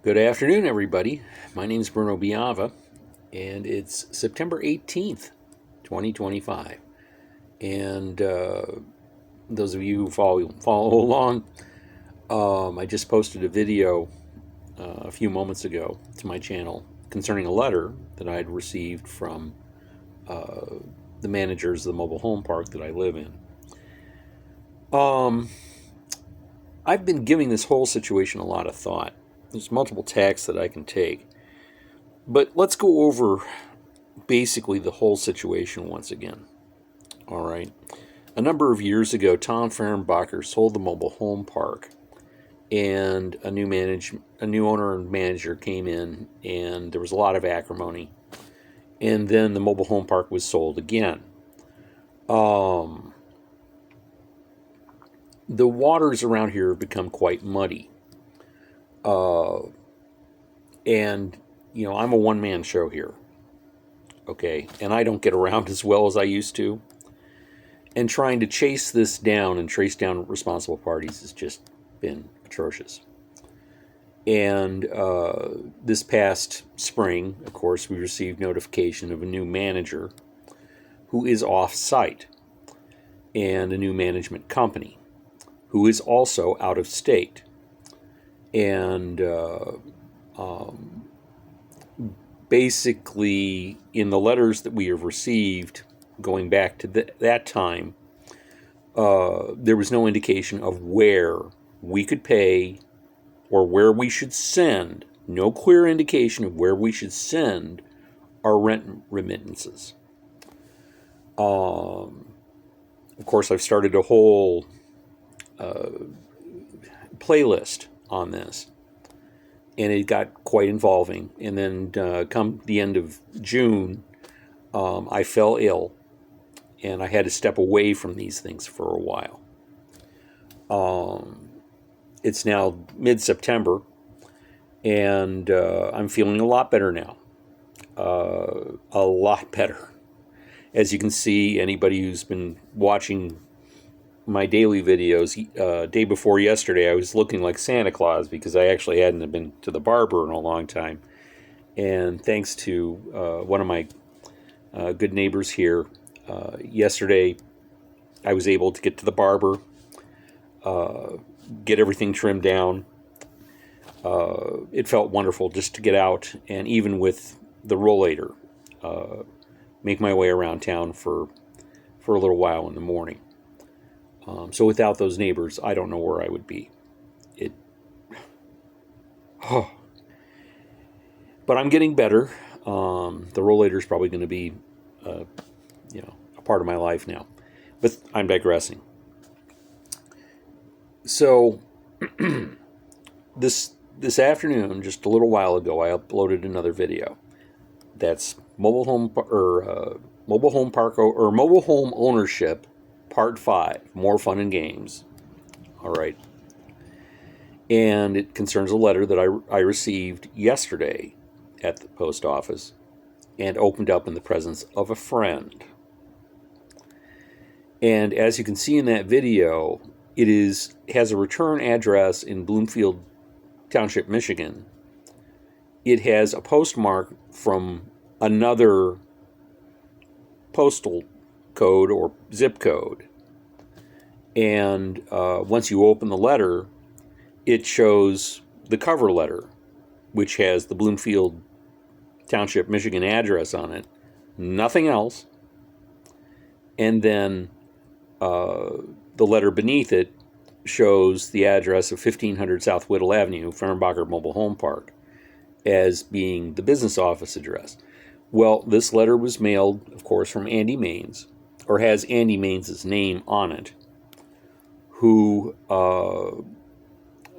Good afternoon, everybody. My name is Bruno Biava, and it's September 18th, 2025. And those of you who follow along, I just posted a video a few moments ago to my channel concerning a letter that I had received from the managers of the mobile home park that I live in. I've been giving this whole situation a lot of thought. There's multiple tacks that I can take. But let's go over basically the whole situation once again. All right. A number of years ago, Tom Fehrenbacher sold the mobile home park, and a new owner and manager came in, and there was a lot of acrimony. And then the mobile home park was sold again. The waters around here have become quite muddy. And, I'm a one-man show here. Okay? And I don't get around as well as I used to. And trying to chase this down and trace down responsible parties has just been atrocious. And this past spring, of course, we received notification of a new manager who is off-site, and a new management company who is also out of state. And basically, in the letters that we have received going back to that time, there was no indication of where we could pay or where we should send, no clear indication of where we should send our rent remittances. Of course, I've started a whole playlist on this, and it got quite involving. And then come the end of June, I fell ill, and I had to step away from these things for a while. It's now mid-September, and I'm feeling a lot better now. A lot better. As you can see, anybody who's been watching my daily videos, day before yesterday, I was looking like Santa Claus because I actually hadn't been to the barber in a long time. And thanks to one of my good neighbors here, yesterday I was able to get to the barber, get everything trimmed down. It felt wonderful just to get out, and even with the rollator, make my way around town for a little while in the morning. So without those neighbors, I don't know where I would be. But I'm getting better. The rollator is probably going to be, a part of my life now. But I'm digressing. So this afternoon, just a little while ago, I uploaded another video. That's mobile home ownership, part 5, more fun and games. All right. And it concerns a letter that I received yesterday at the post office and opened up in the presence of a friend. And as you can see in that video, it has a return address in Bloomfield Township, Michigan. It has a postmark from another postal code or zip code. And once you open the letter, it shows the cover letter, which has the Bloomfield Township, Michigan address on it. Nothing else. And then the letter beneath it shows the address of 1500 South Whittle Avenue, Fehrenbacher Mobile Home Park, as being the business office address. Well, this letter was mailed, of course, from Andy Maines, or has Andy Maines' name on it, who,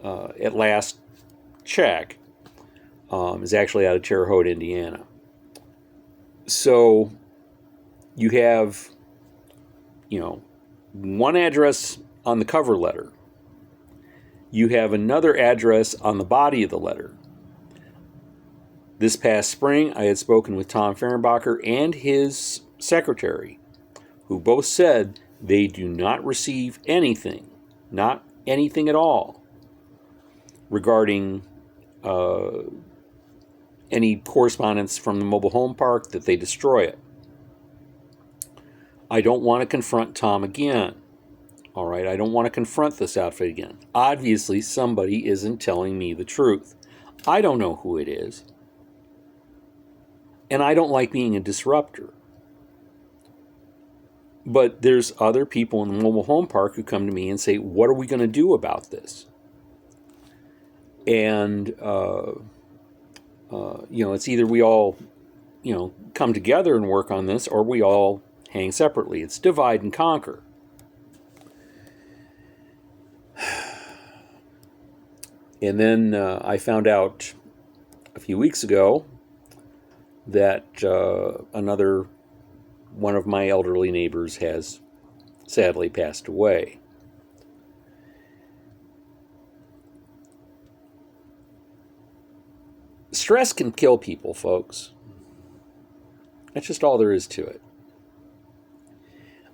at last check, is actually out of Terre Haute, Indiana. So you have, one address on the cover letter. You have another address on the body of the letter. This past spring, I had spoken with Tom Fehrenbacher and his secretary, who both said they do not receive anything, not anything at all, regarding any correspondence from the mobile home park, that they destroy it. I don't want to confront Tom again. All right, I don't want to confront this outfit again. Obviously, somebody isn't telling me the truth. I don't know who it is. And I don't like being a disruptor. But there's other people in the mobile home park who come to me and say, what are we going to do about this? And, it's either we all, come together and work on this, or we all hang separately. It's divide and conquer. And then I found out a few weeks ago that another one of my elderly neighbors has sadly passed away. Stress can kill people, folks. That's just all there is to it.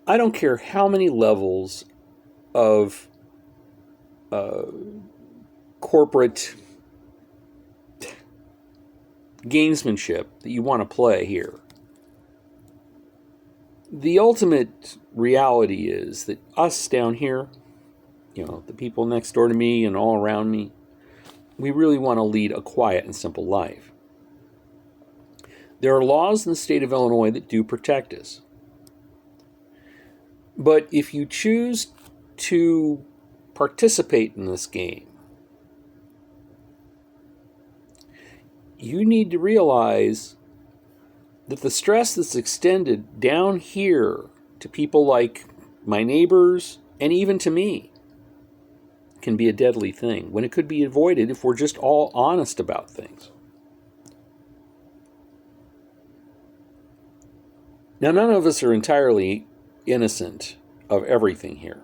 I don't care how many levels of corporate gamesmanship that you want to play here. The ultimate reality is that us down here, the people next door to me and all around me, we really want to lead a quiet and simple life. There are laws in the state of Illinois that do protect us. But if you choose to participate in this game, you need to realize that the stress that's extended down here to people like my neighbors and even to me can be a deadly thing, when it could be avoided if we're just all honest about things. Now, none of us are entirely innocent of everything here.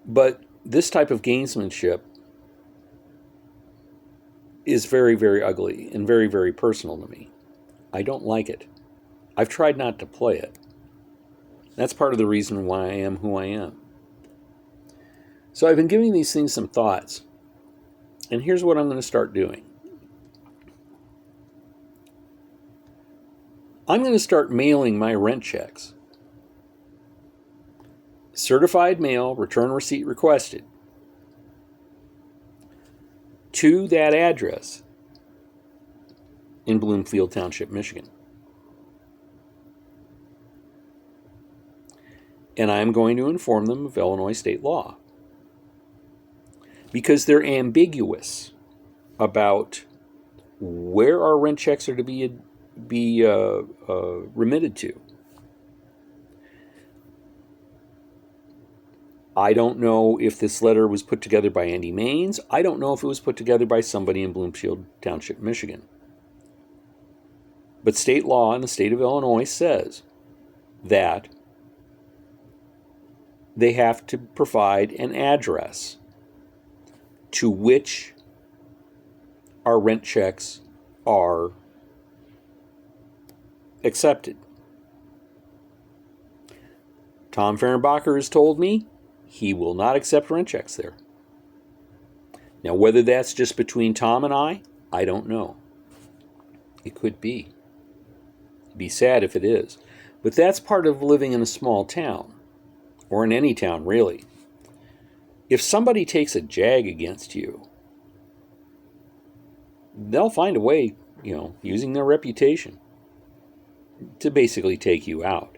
But this type of gamesmanship is very, very ugly and very, very personal to me. I don't like it. I've tried not to play it. That's part of the reason why I am who I am. So I've been giving these things some thoughts. And here's what I'm going to start doing. I'm going to start mailing my rent checks. Certified mail, return receipt requested, to that address in Bloomfield Township, Michigan. And I'm going to inform them of Illinois state law, because they're ambiguous about where our rent checks are to be remitted to. I don't know if this letter was put together by Andy Maines. I don't know if it was put together by somebody in Bloomfield Township, Michigan. But state law in the state of Illinois says that they have to provide an address to which our rent checks are accepted. Tom Fehrenbacher has told me he will not accept rent checks there. Now, whether that's just between Tom and I don't know. It could be. It'd be sad if it is. But that's part of living in a small town, or in any town, really. If somebody takes a jag against you, they'll find a way, using their reputation, to basically take you out.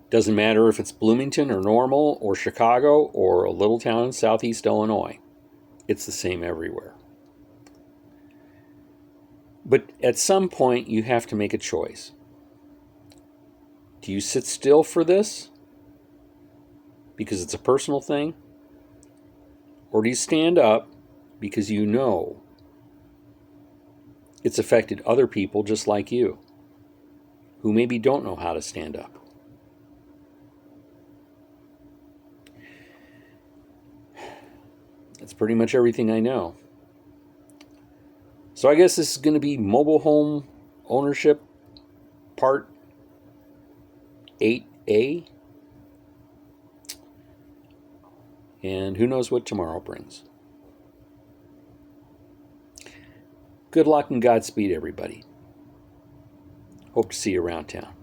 Doesn't matter if it's Bloomington or Normal or Chicago or a little town in southeast Illinois. It's the same everywhere. But at some point, you have to make a choice. Do you sit still for this because it's a personal thing? Or do you stand up because you know it's affected other people just like you, who maybe don't know how to stand up? That's pretty much everything I know. So I guess this is going to be mobile home ownership part 8A. And who knows what tomorrow brings. Good luck and Godspeed, everybody. Hope to see you around town.